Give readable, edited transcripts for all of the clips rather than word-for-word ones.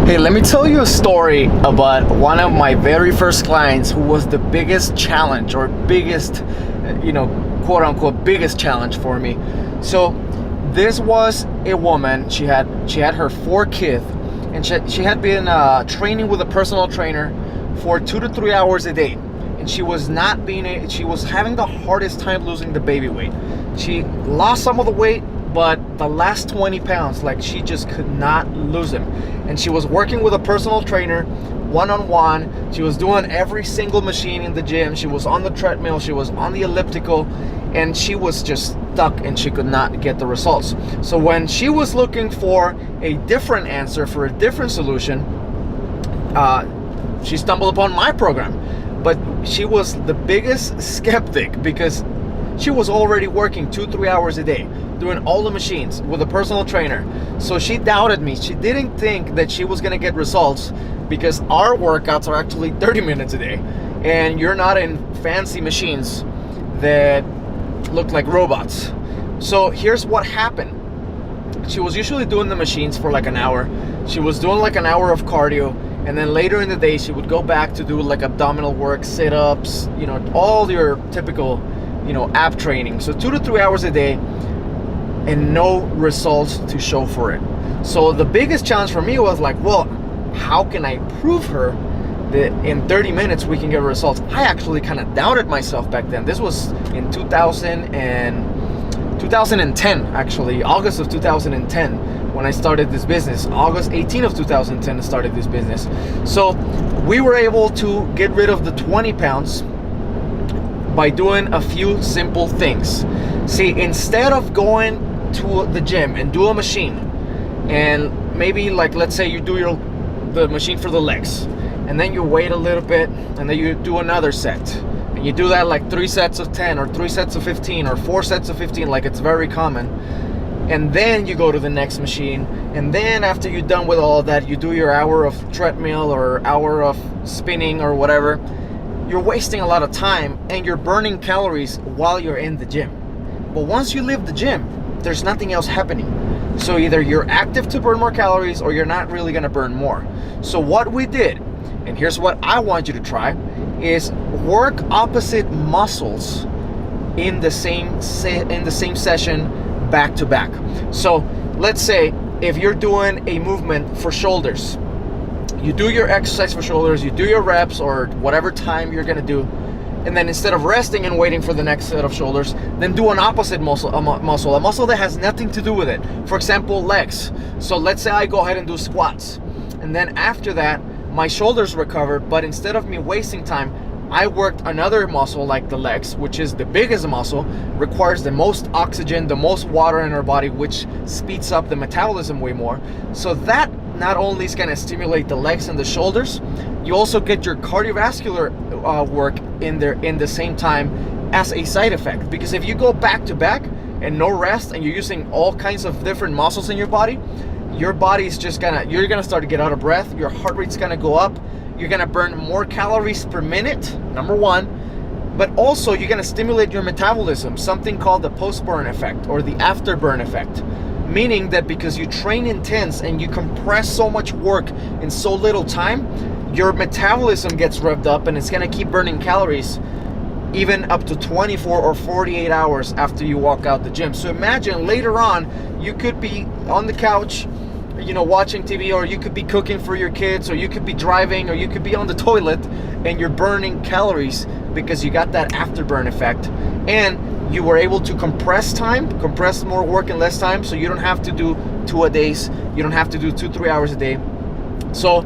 Hey, let me tell you a story about one of my very first clients who was the biggest challenge or biggest, quote unquote, biggest challenge for me. So this was a woman. She had her 4 kids, and she had been training with a personal trainer for 2 to 3 hours a day, and she was having the hardest time losing the baby weight. She lost some of the weight, but the last 20 pounds, like, she just could not lose them. And she was working with a personal trainer one-on-one. She was doing every single machine in the gym. She was on the treadmill, she was on the elliptical, and she was just stuck and she could not get the results. So when she was looking for a different answer, for a different solution, she stumbled upon my program. But she was the biggest skeptic because she was already working 2-3 hours a day, doing all the machines with a personal trainer. So she doubted me. She didn't think that she was gonna get results because our workouts are actually 30 minutes a day, and you're not in fancy machines that look like robots. So here's what happened. She was usually doing the machines for like an hour. She was doing like an hour of cardio, and then later in the day she would go back to do like abdominal work, sit-ups, all your typical ab training. So 2 to 3 hours a day and no results to show for it. So the biggest challenge for me was like, well, how can I prove her that in 30 minutes we can get results? I actually kind of doubted myself back then. This was in 2010, actually, August of 2010, when I started this business. August 18 of 2010 I started this business. So we were able to get rid of the 20 pounds by doing a few simple things. See, instead of going to the gym and do a machine, and maybe, like, let's say you do the machine for the legs, and then you wait a little bit, and then you do another set, and you do that like 3 sets of 10 or 3 sets of 15 or 4 sets of 15, like it's very common, and then you go to the next machine, and then after you're done with all of that, you do your hour of treadmill or hour of spinning or whatever. You're wasting a lot of time and you're burning calories while you're in the gym. But once you leave the gym, there's nothing else happening. So either you're active to burn more calories or you're not really gonna burn more. So what we did, and here's what I want you to try, is work opposite muscles in the same session back to back. So let's say if you're doing a movement for shoulders, you do your exercise for shoulders, you do your reps or whatever time you're gonna do, and then instead of resting and waiting for the next set of shoulders, then do an opposite muscle, a muscle that has nothing to do with it. For example, legs. So let's say I go ahead and do squats, and then after that my shoulders recover, but instead of me wasting time, I worked another muscle like the legs, which is the biggest muscle, requires the most oxygen, the most water in our body, which speeds up the metabolism way more. So that not only is going to stimulate the legs and the shoulders, you also get your cardiovascular work in there in the same time as a side effect. Because if you go back to back and no rest, and you're using all kinds of different muscles in your body's just you're gonna start to get out of breath, your heart rate's gonna go up, you're gonna burn more calories per minute, number one, but also you're gonna stimulate your metabolism, something called the post-burn effect or the afterburn effect. Meaning that because you train intense and you compress so much work in so little time, your metabolism gets revved up and it's gonna keep burning calories even up to 24 or 48 hours after you walk out the gym. So imagine later on, you could be on the couch, watching TV, or you could be cooking for your kids, or you could be driving, or you could be on the toilet, and you're burning calories because you got that afterburn effect. And you were able to compress more work in less time, so you don't have to do 2-a-days, you don't have to do 2-3 hours a day. So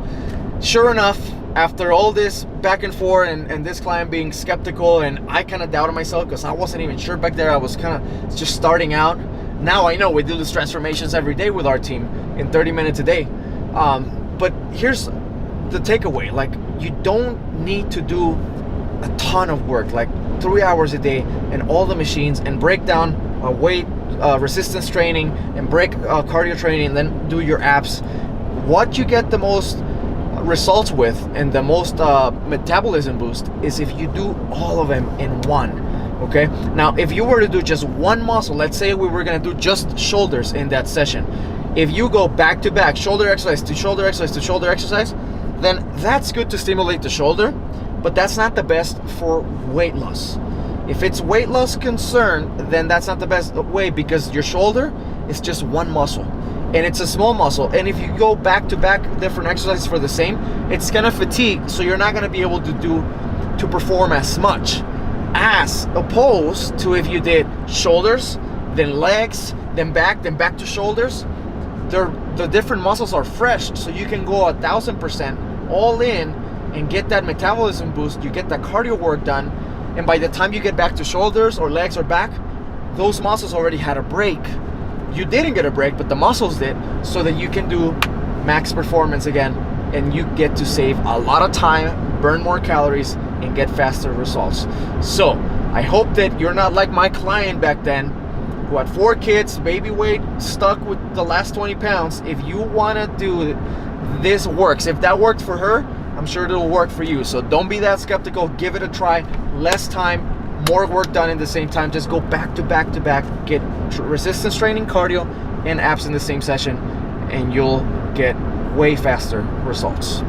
sure enough, after all this back and forth and this client being skeptical, and I kind of doubted myself because I wasn't even sure back there, I was kind of just starting out. Now I know we do these transformations every day with our team in 30 minutes a day. But here's the takeaway, like, you don't need to do a ton of work, like 3 hours a day and all the machines, and break down weight resistance training and break cardio training, and then do your abs. What you get the most results with and the most metabolism boost is if you do all of them in one. Okay, now if you were to do just one muscle, let's say we were going to do just shoulders in that session, If you go back to back, shoulder exercise to shoulder exercise to shoulder exercise, then that's good to stimulate the shoulder, but that's not the best for weight loss. If it's weight loss concern, then that's not the best way, because your shoulder is just one muscle and it's a small muscle. And if you go back to back different exercises for the same, it's gonna fatigue, so you're not gonna be able to perform as much, as opposed to if you did shoulders, then legs, then back to shoulders. The different muscles are fresh, so you can go 1,000% all in and get that metabolism boost. You get that cardio work done, and by the time you get back to shoulders or legs or back, those muscles already had a break. You didn't get a break, but the muscles did, so that you can do max performance again, and you get to save a lot of time, burn more calories, and get faster results. So I hope that you're not like my client back then, who had 4 kids, baby weight, stuck with the last 20 pounds. If you want to do this, works. If that worked for her, I'm sure it'll work for you. So don't be that skeptical. Give it a try. Less time, more work done in the same time. Just go back to back to back. Get resistance training, cardio, and abs in the same session, and you'll get way faster results.